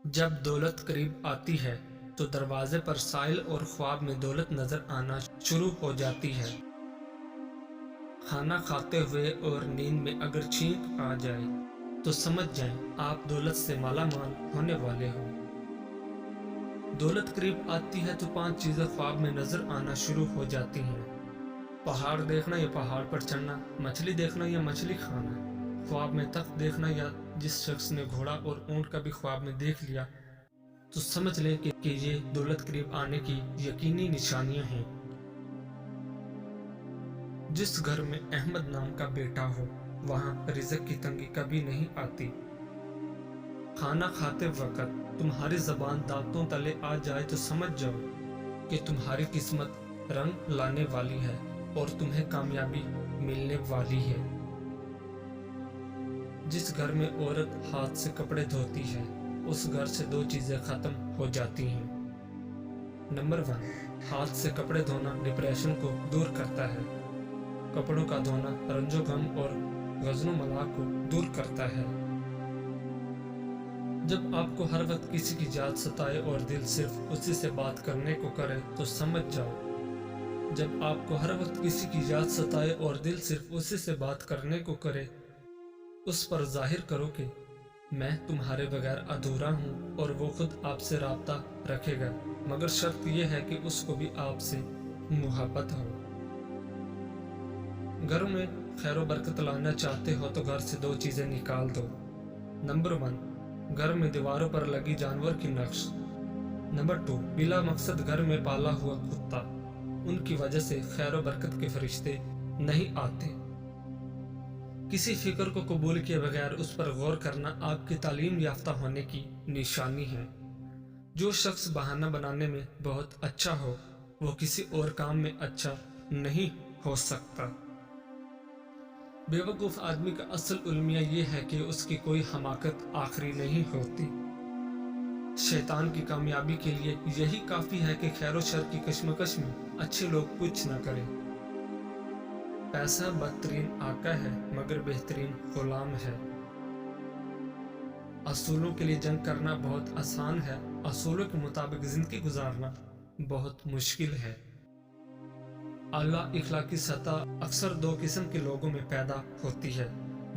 جب دولت قریب آتی ہے تو دروازے پر سائل اور خواب میں دولت نظر آنا شروع ہو جاتی ہے۔ کھانا کھاتے ہوئے اور نیند میں اگر چھینک آ جائے تو سمجھ جائیں آپ دولت سے مالا مال ہونے والے ہو۔ دولت قریب آتی ہے تو 5 چیزیں خواب میں نظر آنا شروع ہو جاتی ہیں۔ پہاڑ دیکھنا یا پہاڑ پر چڑھنا، مچھلی دیکھنا یا مچھلی کھانا، خواب میں تخت دیکھنا، یا جس شخص نے گھوڑا اور اونٹ کا بھی خواب میں دیکھ لیا تو سمجھ لیں کہ یہ دولت قریب آنے کی یقینی نشانیاں ہیں۔ جس گھر میں احمد نام کا بیٹا ہو وہاں رزق کی تنگی کبھی نہیں آتی۔ کھانا کھاتے وقت تمہاری زبان دانتوں تلے آ جائے تو سمجھ جاؤ کہ تمہاری قسمت رنگ لانے والی ہے اور تمہیں کامیابی ملنے والی ہے۔ جس گھر میں عورت ہاتھ سے کپڑے دھوتی ہے اس گھر سے 2 چیزیں ختم ہو جاتی ہیں۔ نمبر 1، ہاتھ سے کپڑے دھونا ڈپریشن کو دور کرتا ہے۔ کپڑوں کا دھونا رنج و غم اور غضن و ملال کو دور کرتا ہے۔ جب آپ کو ہر وقت کسی کی یاد ستائے اور دل صرف اسی سے بات کرنے کو کرے تو سمجھ جاؤ جب آپ کو ہر وقت کسی کی یاد ستائے اور دل صرف اسی سے بات کرنے کو کرے اس پر ظاہر کرو کہ میں تمہارے بغیر ادھورا ہوں اور وہ خود آپ سے رابطہ رکھے گا، مگر شرط یہ ہے کہ اس کو بھی آپ سے محبت ہو۔ گھر میں خیر و برکت لانا چاہتے ہو تو گھر سے 2 چیزیں نکال دو۔ نمبر 1، گھر میں دیواروں پر لگی جانور کی نقش۔ نمبر 2، بلا مقصد گھر میں پالا ہوا کتا، ان کی وجہ سے خیر و برکت کے فرشتے نہیں آتے۔ کسی فکر کو قبول کیے بغیر اس پر غور کرنا آپ کی تعلیم یافتہ ہونے کی نشانی ہے۔ جو شخص بہانہ بنانے میں بہت اچھا ہو وہ کسی اور کام میں اچھا نہیں ہو سکتا۔ بے وقوف آدمی کا اصل المیہ یہ ہے کہ اس کی کوئی حماقت آخری نہیں ہوتی۔ شیطان کی کامیابی کے لیے یہی کافی ہے کہ خیر و شر کی کشمکش میں اچھے لوگ کچھ نہ کریں۔ پیسہ بدترین آقا ہے مگر بہترین غلام ہے۔ اصولوں کے لیے جنگ کرنا بہت آسان ہے، اصولوں کے مطابق زندگی گزارنا بہت مشکل ہے۔ اعلیٰ اخلاقی سطح اکثر 2 قسم کے لوگوں میں پیدا ہوتی ہے،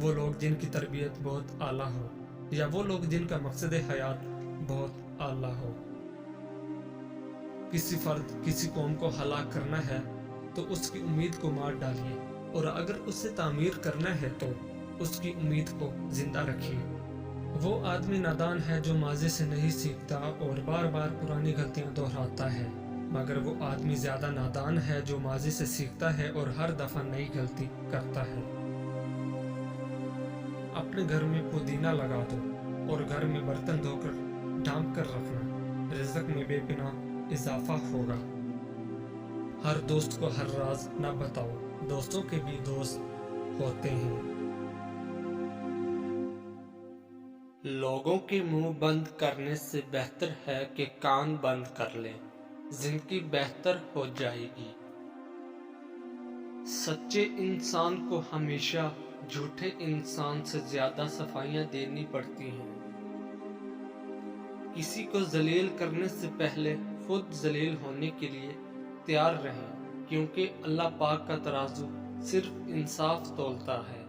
وہ لوگ جن کی تربیت بہت اعلیٰ ہو یا وہ لوگ جن کا مقصد حیات بہت اعلیٰ ہو۔ کسی فرد کسی قوم کو ہلاک کرنا ہے تو اس کی امید کو مار ڈالیے، اور اگر اسے تعمیر کرنا ہے تو اس کی امید کو زندہ رکھیے۔ وہ آدمی نادان ہے جو ماضی سے نہیں سیکھتا اور بار بار پرانی غلطیاں دہراتا ہے، مگر وہ آدمی زیادہ نادان ہے جو ماضی سے سیکھتا ہے اور ہر دفعہ نئی غلطی کرتا ہے۔ اپنے گھر میں پودینہ لگا دو اور گھر میں برتن دھو کر ڈھانپ کر رکھنا، رزق میں بے پناہ اضافہ ہوگا۔ ہر دوست کو ہر راز نہ بتاؤ، دوستوں کے بھی دوست ہوتے ہیں۔ لوگوں کے منہ بند کرنے سے بہتر ہے کہ کان بند کر لیں، زندگی بہتر ہو جائے گی۔ سچے انسان کو ہمیشہ جھوٹے انسان سے زیادہ صفائیاں دینی پڑتی ہیں۔ کسی کو ذلیل کرنے سے پہلے خود ذلیل ہونے کے لیے تیار رہیں، کیونکہ اللہ پاک کا ترازو صرف انصاف تولتا ہے۔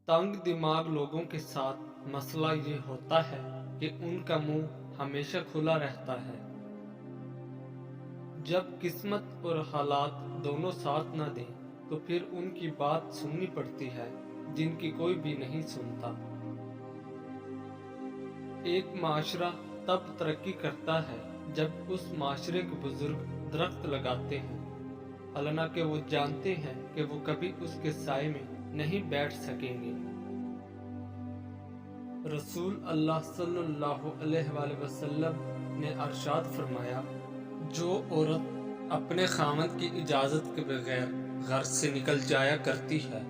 تنگ دماغ لوگوں کے ساتھ مسئلہ یہ ہوتا ہے کہ ان کا منہ ہمیشہ کھلا رہتا ہے۔ جب قسمت اور حالات دونوں ساتھ نہ دیں تو پھر ان کی بات سننی پڑتی ہے جن کی کوئی بھی نہیں سنتا۔ ایک معاشرہ تب ترقی کرتا ہے جب اس معاشرے کے بزرگ درخت لگاتے ہیں، حالانکہ وہ جانتے ہیں کہ وہ کبھی اس کے سائے میں نہیں بیٹھ سکیں گے۔ رسول اللہ صلی اللہ علیہ وآلہ وسلم نے ارشاد فرمایا، جو عورت اپنے خاوند کی اجازت کے بغیر گھر سے نکل جایا کرتی ہے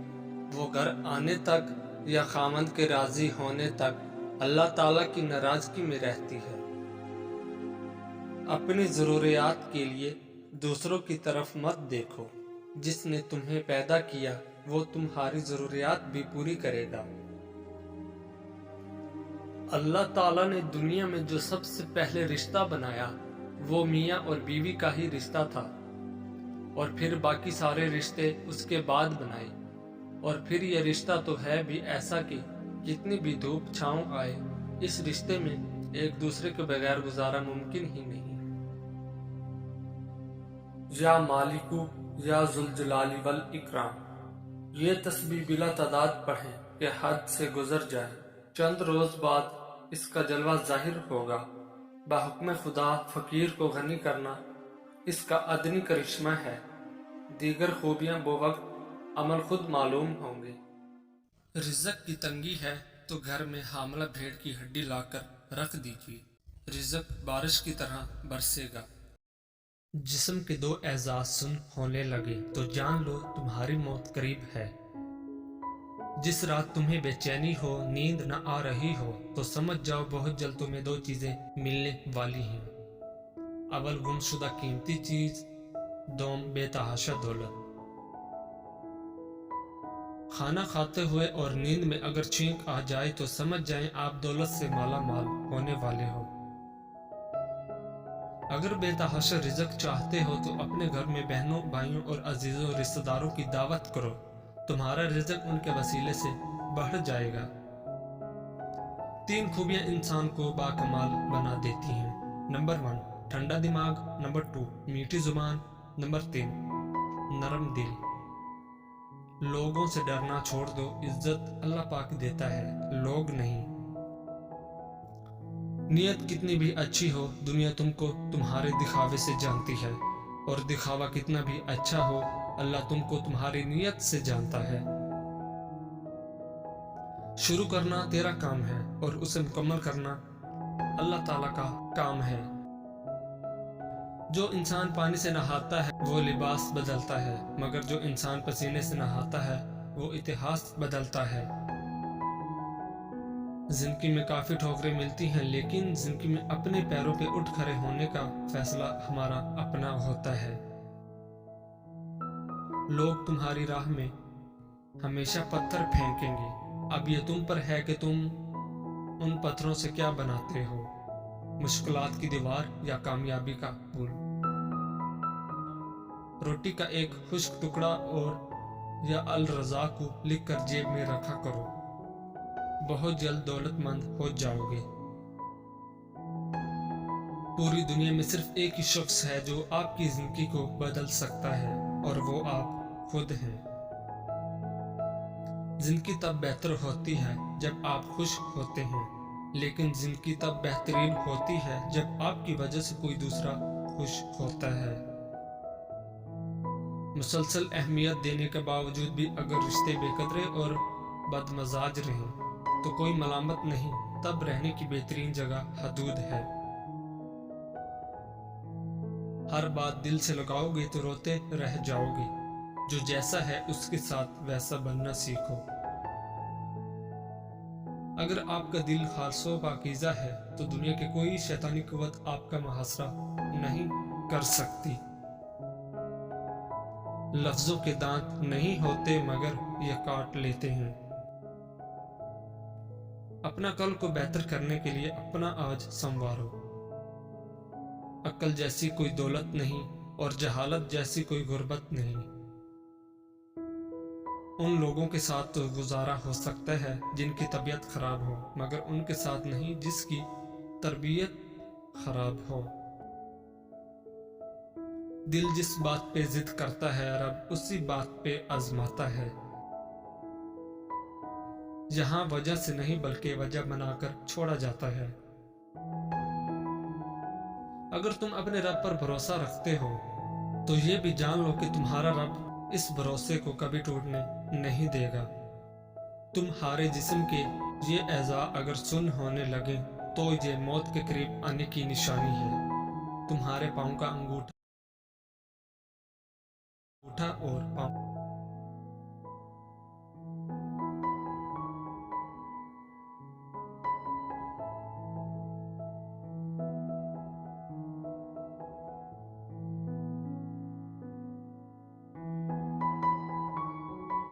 وہ گھر آنے تک یا خاوند کے راضی ہونے تک اللہ تعالیٰ کی ناراضگی میں رہتی ہے۔ اپنی ضروریات کے لیے دوسروں کی طرف مت دیکھو، جس نے تمہیں پیدا کیا وہ تمہاری ضروریات بھی پوری کرے گا۔ اللہ تعالیٰ نے دنیا میں جو سب سے پہلے رشتہ بنایا وہ میاں اور بیوی کا ہی رشتہ تھا، اور پھر باقی سارے رشتے اس کے بعد بنائے۔ اور پھر یہ رشتہ تو ہے بھی ایسا کہ کتنی بھی دھوپ چھاؤں آئے، اس رشتے میں ایک دوسرے کے بغیر گزارا ممکن ہی نہیں۔ یا مالکو یا ذوالجلال والاکرام، یہ تسبیح بلا تعداد پڑھیں کہ حد سے گزر جائے۔ چند روز بعد اس کا جلوہ ظاہر ہوگا۔ بحکم خدا فقیر کو غنی کرنا اس کا ادنی کرشمہ ہے، دیگر خوبیاں بوقت عمل خود معلوم ہوں گے۔ رزق کی تنگی ہے تو گھر میں حاملہ بھیڑ کی ہڈی لا کر رکھ دیجیے، رزق بارش کی طرح برسے گا۔ جسم کے دو اعضاء سن ہونے لگے تو جان لو تمہاری موت قریب ہے۔ جس رات تمہیں بے چینی ہو، نیند نہ آ رہی ہو، تو سمجھ جاؤ بہت جلد تمہیں دو چیزیں ملنے والی ہیں۔ اول گم شدہ قیمتی چیز، دوم بے تحاشا دولت۔ کھانا کھاتے ہوئے اور نیند میں اگر چھینک آ جائے تو سمجھ جائیں آپ دولت سے مالا مال ہونے والے ہو۔ اگر بے تحاشا رزق چاہتے ہو تو اپنے گھر میں بہنوں، بھائیوں اور عزیزوں رشتہ داروں کی دعوت کرو، تمہارا رزق ان کے وسیلے سے بڑھ جائے گا۔ 3 خوبیاں انسان کو باکمال بنا دیتی ہیں۔ نمبر 1 ٹھنڈا دماغ، نمبر 2 میٹھی زبان، نمبر 3 نرم دل۔ لوگوں سے ڈرنا چھوڑ دو، عزت اللہ پاک دیتا ہے، لوگ نہیں۔ نیت کتنی بھی اچھی ہو، دنیا تم کو تمہارے دکھاوے سے جانتی ہے، اور دکھاوا کتنا بھی اچھا ہو، اللہ تم کو تمہاری نیت سے جانتا ہے۔ شروع کرنا تیرا کام ہے اور اسے مکمل کرنا اللہ تعالیٰ کا کام ہے۔ جو انسان پانی سے نہاتا ہے وہ لباس بدلتا ہے، مگر جو انسان پسینے سے نہاتا ہے وہ اتہاس بدلتا ہے۔ زندگی میں کافی ٹھوکریں ملتی ہیں، لیکن زندگی میں اپنے پیروں پہ اٹھ کھڑے ہونے کا فیصلہ ہمارا اپنا ہوتا ہے۔ لوگ تمہاری راہ میں ہمیشہ پتھر پھینکیں گے، اب یہ تم پر ہے کہ تم ان پتھروں سے کیا بناتے ہو، مشکلات کی دیوار یا کامیابی کا پل۔ روٹی کا ایک خشک ٹکڑا اور یا الرزا کو لکھ کر جیب میں رکھا کرو، بہت جلد دولت مند ہو جاؤ گے۔ پوری دنیا میں صرف ایک ہی شخص ہے جو آپ کی زندگی کو بدل سکتا ہے، اور وہ آپ خود ہیں۔ زندگی تب بہتر ہوتی ہے جب آپ خوش ہوتے ہیں، لیکن زندگی تب بہترین ہوتی ہے جب آپ کی وجہ سے کوئی دوسرا خوش ہوتا ہے۔ مسلسل اہمیت دینے کے باوجود بھی اگر رشتے بے قدرے اور بدمزاج رہیں تو کوئی ملامت نہیں، تب رہنے کی بہترین جگہ حدود ہے۔ ہر بات دل سے لگاؤ گے تو روتے رہ جاؤ گے، جو جیسا ہے اس کے ساتھ ویسا بننا سیکھو۔ اگر آپ کا دل خالص و پاکیزہ ہے تو دنیا کی کوئی شیطانی قوت آپ کا محاصرہ نہیں کر سکتی۔ لفظوں کے دانت نہیں ہوتے مگر یہ کاٹ لیتے ہیں۔ اپنا کل کو بہتر کرنے کے لیے اپنا آج سنوارو۔ عقل جیسی کوئی دولت نہیں اور جہالت جیسی کوئی غربت نہیں۔ ان لوگوں کے ساتھ تو گزارا ہو سکتا ہے جن کی طبیعت خراب ہو، مگر ان کے ساتھ نہیں جس کی تربیت خراب ہو۔ دل جس بات پہ ضد کرتا ہے رب اسی بات پہ آزماتا ہے۔ یہاں وجہ سے نہیں بلکہ وجہ بنا کر چھوڑا جاتا ہے۔ اگر تم اپنے رب پر بھروسہ رکھتے ہو تو یہ بھی جان لو کہ تمہارا رب اس بھروسے کو کبھی ٹوٹنے نہیں دے گا۔ تمہارے جسم کے یہ اعضاء اگر سن ہونے لگیں تو یہ موت کے قریب آنے کی نشانی ہے۔ تمہارے پاؤں کا انگوٹھا اور پاؤں